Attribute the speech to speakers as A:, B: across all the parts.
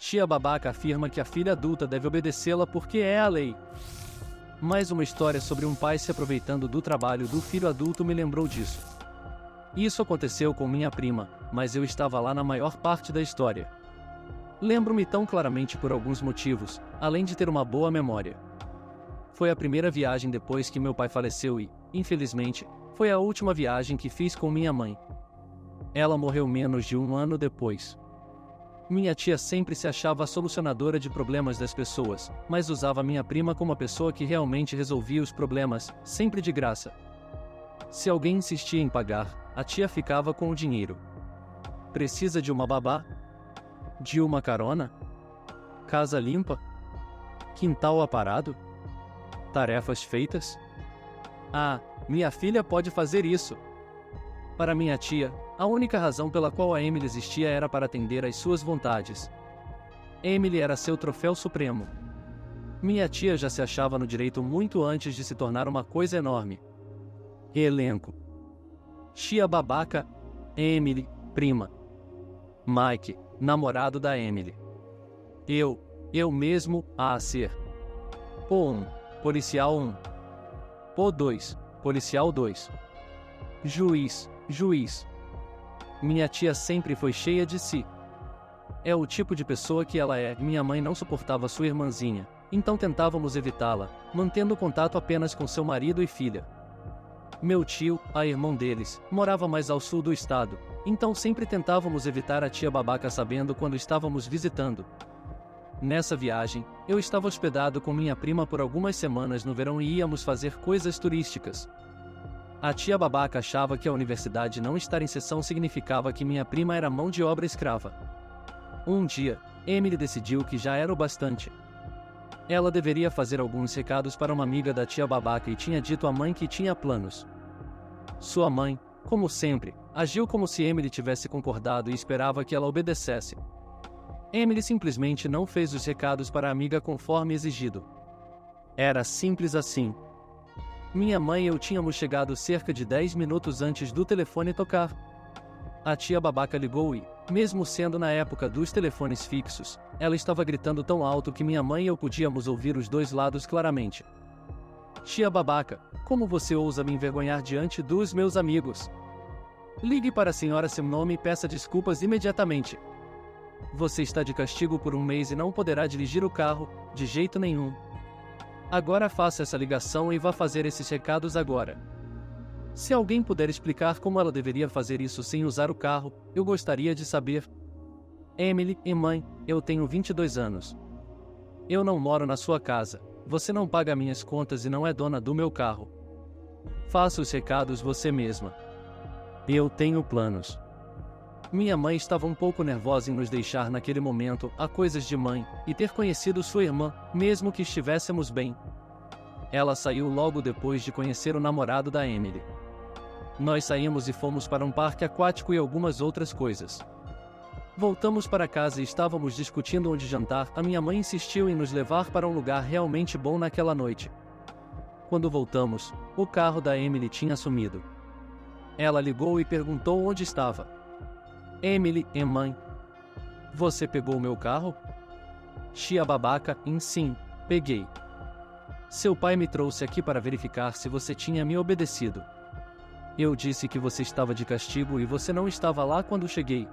A: Tia babaca afirma que a filha adulta deve obedecê-la porque é a lei. Mais uma história sobre um pai se aproveitando do trabalho do filho adulto me lembrou disso. Isso aconteceu com minha prima, mas eu estava lá na maior parte da história. Lembro-me tão claramente por alguns motivos, além de ter uma boa memória. Foi a primeira viagem depois que meu pai faleceu e, infelizmente, foi a última viagem que fiz com minha mãe. Ela morreu menos de um ano depois. Minha tia sempre se achava a solucionadora de problemas das pessoas, mas usava minha prima como a pessoa que realmente resolvia os problemas, sempre de graça. Se alguém insistia em pagar, a tia ficava com o dinheiro. Precisa de uma babá? De uma carona? Casa limpa? Quintal aparado? Tarefas feitas? Ah, minha filha pode fazer isso. Para minha tia, a única razão pela qual a Emily existia era para atender às suas vontades. Emily era seu troféu supremo. Minha tia já se achava no direito muito antes de se tornar uma coisa enorme. Elenco: tia babaca, Emily, prima. Mike, namorado da Emily. Eu mesmo, a ser. Po 1, policial 1. Po 2, policial 2. Juiz. Minha tia sempre foi cheia de si. É o tipo de pessoa que ela é. Minha mãe não suportava sua irmãzinha, então tentávamos evitá-la, mantendo contato apenas com seu marido e filha. Meu tio, a irmã deles, morava mais ao sul do estado, então sempre tentávamos evitar a tia babaca sabendo quando estávamos visitando. Nessa viagem, eu estava hospedado com minha prima por algumas semanas no verão e íamos fazer coisas turísticas. A tia babaca achava que a universidade não estar em sessão significava que minha prima era mão de obra escrava. Um dia, Emily decidiu que já era o bastante. Ela deveria fazer alguns recados para uma amiga da tia babaca e tinha dito à mãe que tinha planos. Sua mãe, como sempre, agiu como se Emily tivesse concordado e esperava que ela obedecesse. Emily simplesmente não fez os recados para a amiga conforme exigido. Era simples assim. Minha mãe e eu tínhamos chegado cerca de 10 minutos antes do telefone tocar. A tia babaca ligou e, mesmo sendo na época dos telefones fixos, ela estava gritando tão alto que minha mãe e eu podíamos ouvir os dois lados claramente. Tia babaca, como você ousa me envergonhar diante dos meus amigos? Ligue para a senhora seu nome e peça desculpas imediatamente. Você está de castigo por um mês e não poderá dirigir o carro, de jeito nenhum. Agora faça essa ligação e vá fazer esses recados agora. Se alguém puder explicar como ela deveria fazer isso sem usar o carro, eu gostaria de saber. Emily, mãe, eu tenho 22 anos. Eu não moro na sua casa, você não paga minhas contas e não é dona do meu carro. Faça os recados você mesma. Eu tenho planos. Minha mãe estava um pouco nervosa em nos deixar naquele momento, a coisas de mãe, e ter conhecido sua irmã, mesmo que estivéssemos bem. Ela saiu logo depois de conhecer o namorado da Emily. Nós saímos e fomos para um parque aquático e algumas outras coisas. Voltamos para casa e estávamos discutindo onde jantar. A minha mãe insistiu em nos levar para um lugar realmente bom naquela noite. Quando voltamos, o carro da Emily tinha sumido. Ela ligou e perguntou onde estava. Emily, mãe. Você pegou o meu carro? Tia babaca, sim, peguei. Seu pai me trouxe aqui para verificar se você tinha me obedecido. Eu disse que você estava de castigo e você não estava lá quando cheguei.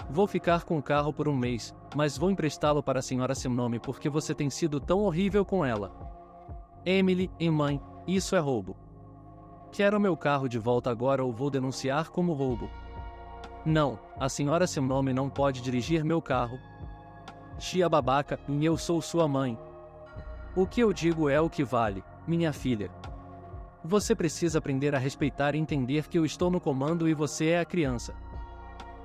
A: Vou ficar com o carro por um mês, mas vou emprestá-lo para a senhora seu nome porque você tem sido tão horrível com ela. Emily, mãe, isso é roubo. Quero meu carro de volta agora ou vou denunciar como roubo. Não, a senhora seu nome não pode dirigir meu carro. Tia babaca, eu sou sua mãe. O que eu digo é o que vale, minha filha. Você precisa aprender a respeitar e entender que eu estou no comando e você é a criança.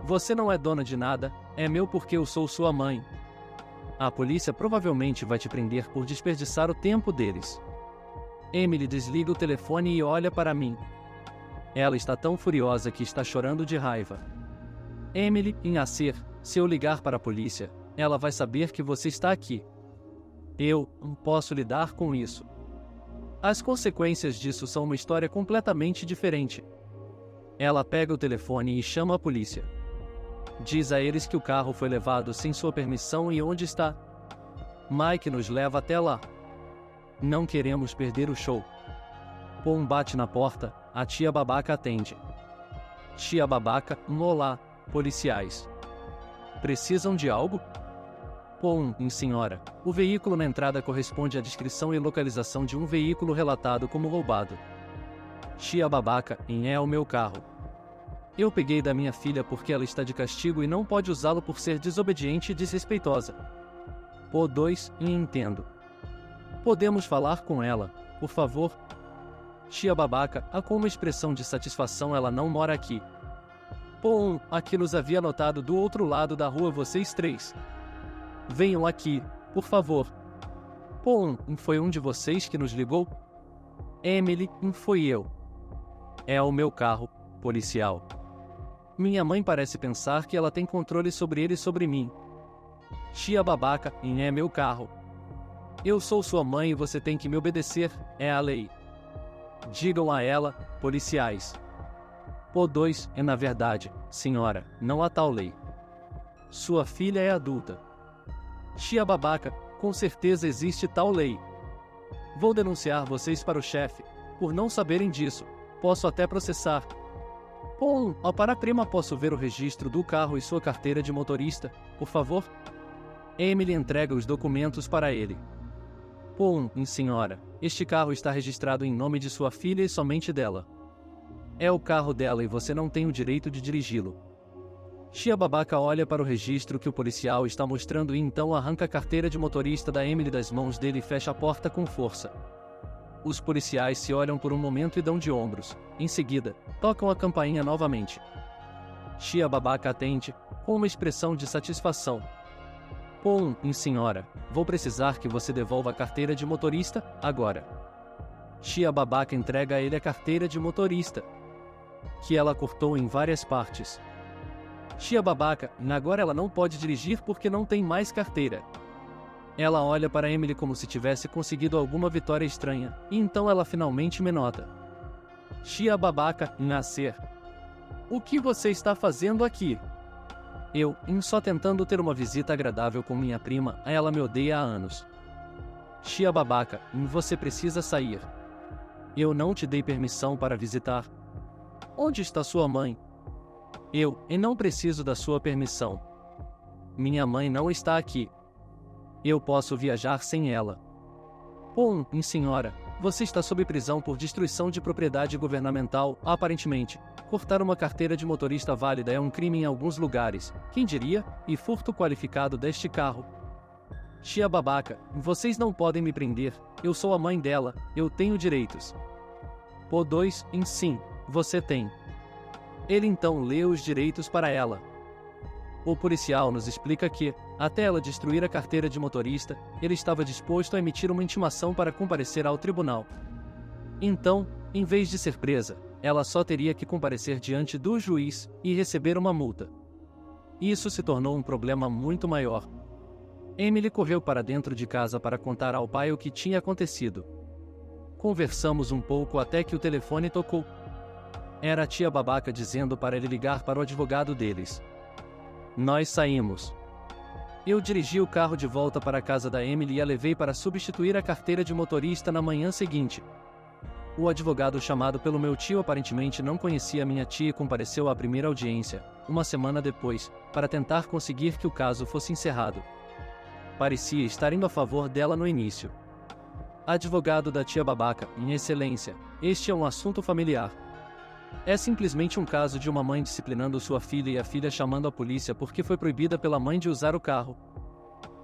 A: Você não é dona de nada, é meu porque eu sou sua mãe. A polícia provavelmente vai te prender por desperdiçar o tempo deles. Emily desliga o telefone e olha para mim. Ela está tão furiosa que está chorando de raiva. Emily, se eu ligar para a polícia, ela vai saber que você está aqui. Eu posso lidar com isso. As consequências disso são uma história completamente diferente. Ela pega o telefone e chama a polícia. Diz a eles que o carro foi levado sem sua permissão e onde está. Mike nos leva até lá. Não queremos perder o show. Paul bate na porta, a tia babaca atende. Tia babaca, olá, policiais. Precisam de algo? Paul, senhora. O veículo na entrada corresponde à descrição e localização de um veículo relatado como roubado. Tia babaca, é o meu carro. Eu peguei da minha filha porque ela está de castigo e não pode usá-lo por ser desobediente e desrespeitosa. Paul 2, entendo. Podemos falar com ela, por favor? Tia babaca, com uma expressão de satisfação, ela não mora aqui. Paul, aqui nos havia notado do outro lado da rua vocês três. Venham aqui, por favor. Paul, foi um de vocês que nos ligou? Emily, foi eu. É o meu carro, policial. Minha mãe parece pensar que ela tem controle sobre ele e sobre mim. Tia babaca, é meu carro. Eu sou sua mãe e você tem que me obedecer, é a lei. Digam a ela, policiais. Paul 2, na verdade, senhora, não há tal lei. Sua filha é adulta. Tia babaca, com certeza existe tal lei. Vou denunciar vocês para o chefe, por não saberem disso. Posso até processar. Paul, para a prima, posso ver o registro do carro e sua carteira de motorista, por favor? Emily entrega os documentos para ele. Paul, senhora, este carro está registrado em nome de sua filha e somente dela. É o carro dela e você não tem o direito de dirigi-lo. Tia babaca olha para o registro que o policial está mostrando e então arranca a carteira de motorista da Emily das mãos dele e fecha a porta com força. Os policiais se olham por um momento e dão de ombros. Em seguida, tocam a campainha novamente. Tia babaca atende, com uma expressão de satisfação. Paul, senhora, vou precisar que você devolva a carteira de motorista, agora. Tia babaca entrega a ele a carteira de motorista, que ela cortou em várias partes. Tia babaca, agora ela não pode dirigir porque não tem mais carteira. Ela olha para Emily como se tivesse conseguido alguma vitória estranha, e então ela finalmente me nota. Tia babaca, nascer. O que você está fazendo aqui? Eu, só tentando ter uma visita agradável com minha prima, ela me odeia há anos. Tia babaca, você precisa sair. Eu não te dei permissão para visitar. Onde está sua mãe? Eu não preciso da sua permissão. Minha mãe não está aqui. Eu posso viajar sem ela. Paul, senhora, você está sob prisão por destruição de propriedade governamental, aparentemente. Cortar uma carteira de motorista válida é um crime em alguns lugares, quem diria, e furto qualificado deste carro. Tia babaca, vocês não podem me prender, eu sou a mãe dela, eu tenho direitos. Paul 2, sim, você tem. Ele então lê os direitos para ela. O policial nos explica que, até ela destruir a carteira de motorista, ele estava disposto a emitir uma intimação para comparecer ao tribunal. Então, em vez de ser presa, ela só teria que comparecer diante do juiz e receber uma multa. Isso se tornou um problema muito maior. Emily correu para dentro de casa para contar ao pai o que tinha acontecido. Conversamos um pouco até que o telefone tocou. Era a tia babaca dizendo para ele ligar para o advogado deles. Nós saímos. Eu dirigi o carro de volta para a casa da Emily e a levei para substituir a carteira de motorista na manhã seguinte. O advogado chamado pelo meu tio aparentemente não conhecia minha tia e compareceu à primeira audiência, uma semana depois, para tentar conseguir que o caso fosse encerrado. Parecia estar indo a favor dela no início. Advogado da tia babaca, em excelência, este é um assunto familiar. É simplesmente um caso de uma mãe disciplinando sua filha e a filha chamando a polícia porque foi proibida pela mãe de usar o carro.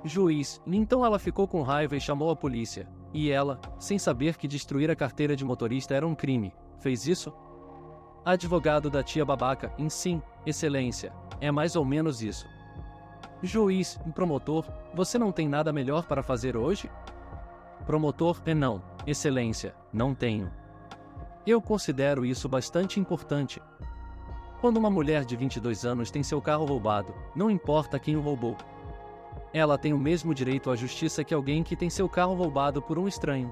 A: Juiz, então ela ficou com raiva e chamou a polícia. E ela, sem saber que destruir a carteira de motorista era um crime, fez isso? Advogado da tia babaca, sim, excelência, é mais ou menos isso. Juiz, promotor, você não tem nada melhor para fazer hoje? Promotor, não, excelência, não tenho. Eu considero isso bastante importante. Quando uma mulher de 22 anos tem seu carro roubado, não importa quem o roubou. Ela tem o mesmo direito à justiça que alguém que tem seu carro roubado por um estranho.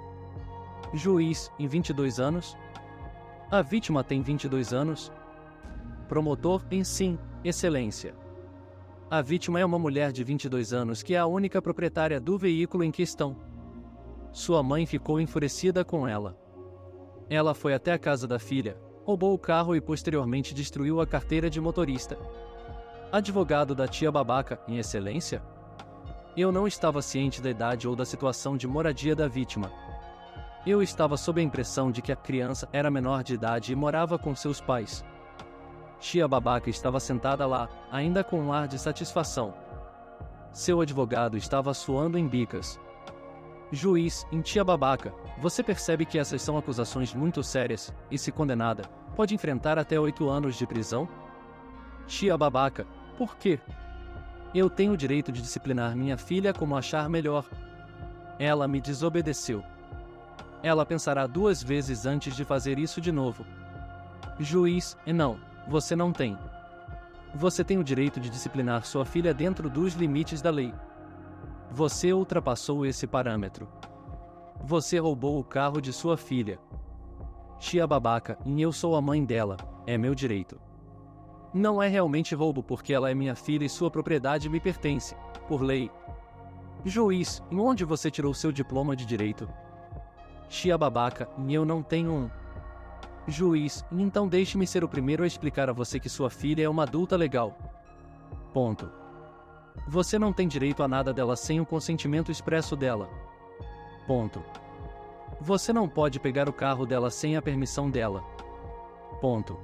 A: Juiz, em 22 anos? A vítima tem 22 anos? Promotor, sim, excelência. A vítima é uma mulher de 22 anos que é a única proprietária do veículo em questão. Sua mãe ficou enfurecida com ela. Ela foi até a casa da filha, roubou o carro e posteriormente destruiu a carteira de motorista. Advogado da tia babaca, em excelência? Eu não estava ciente da idade ou da situação de moradia da vítima. Eu estava sob a impressão de que a criança era menor de idade e morava com seus pais. Tia babaca estava sentada lá, ainda com um ar de satisfação. Seu advogado estava suando em bicas. Juiz, em tia babaca, você percebe que essas são acusações muito sérias, e se condenada, pode enfrentar até 8 anos de prisão? Tia babaca, por quê? Eu tenho o direito de disciplinar minha filha como achar melhor. Ela me desobedeceu. Ela pensará 2 vezes antes de fazer isso de novo. Juiz, não, você não tem. Você tem o direito de disciplinar sua filha dentro dos limites da lei. Você ultrapassou esse parâmetro. Você roubou o carro de sua filha. Tia babaca, e eu sou a mãe dela, é meu direito. Não é realmente roubo porque ela é minha filha e sua propriedade me pertence, por lei. Juiz, em onde você tirou seu diploma de direito? Tia babaca, e eu não tenho um. Juiz, então deixe-me ser o primeiro a explicar a você que sua filha é uma adulta legal. Ponto. Você não tem direito a nada dela sem o consentimento expresso dela. Ponto. Você não pode pegar o carro dela sem a permissão dela. Ponto.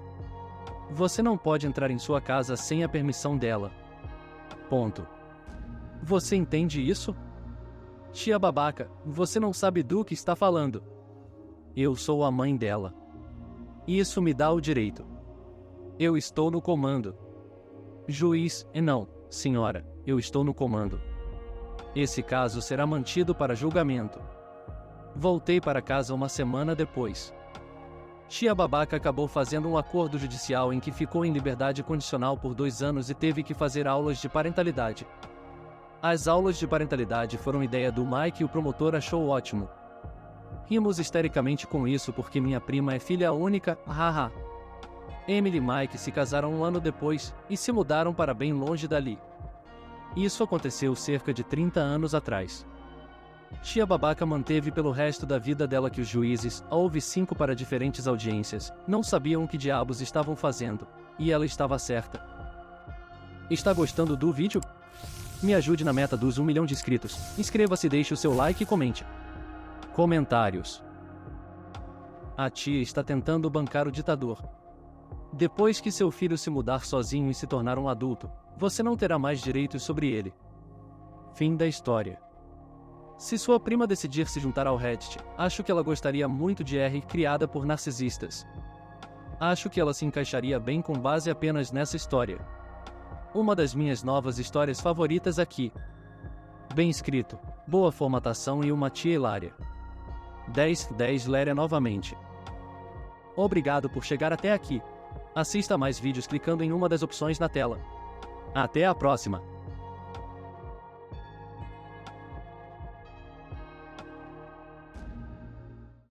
A: Você não pode entrar em sua casa sem a permissão dela. Ponto. Você entende isso? Tia babaca, você não sabe do que está falando. Eu sou a mãe dela. Isso me dá o direito. Eu estou no comando. Juiz, não, senhora, eu estou no comando. Esse caso será mantido para julgamento. Voltei para casa uma semana depois. Tia babaca acabou fazendo um acordo judicial em que ficou em liberdade condicional por 2 anos e teve que fazer aulas de parentalidade. As aulas de parentalidade foram ideia do Mike e o promotor achou ótimo. Rimos histericamente com isso porque minha prima é filha única, haha. Emily e Mike se casaram 1 ano depois, e se mudaram para bem longe dali. Isso aconteceu cerca de 30 anos atrás. Tia babaca manteve pelo resto da vida dela que os juízes, houve 5 para diferentes audiências, não sabiam o que diabos estavam fazendo, e ela estava certa. Está gostando do vídeo? Me ajude na meta dos 1 milhão de inscritos, inscreva-se, deixe o seu like e comente. Comentários. A tia está tentando bancar o ditador. Depois que seu filho se mudar sozinho e se tornar um adulto, você não terá mais direitos sobre ele. Fim da história. Se sua prima decidir se juntar ao Reddit, acho que ela gostaria muito de R criada por narcisistas. Acho que ela se encaixaria bem com base apenas nessa história. Uma das minhas novas histórias favoritas aqui. Bem escrito, boa formatação e uma tia hilária. 10/10 Léria novamente. Obrigado por chegar até aqui. Assista mais vídeos clicando em uma das opções na tela. Até a próxima!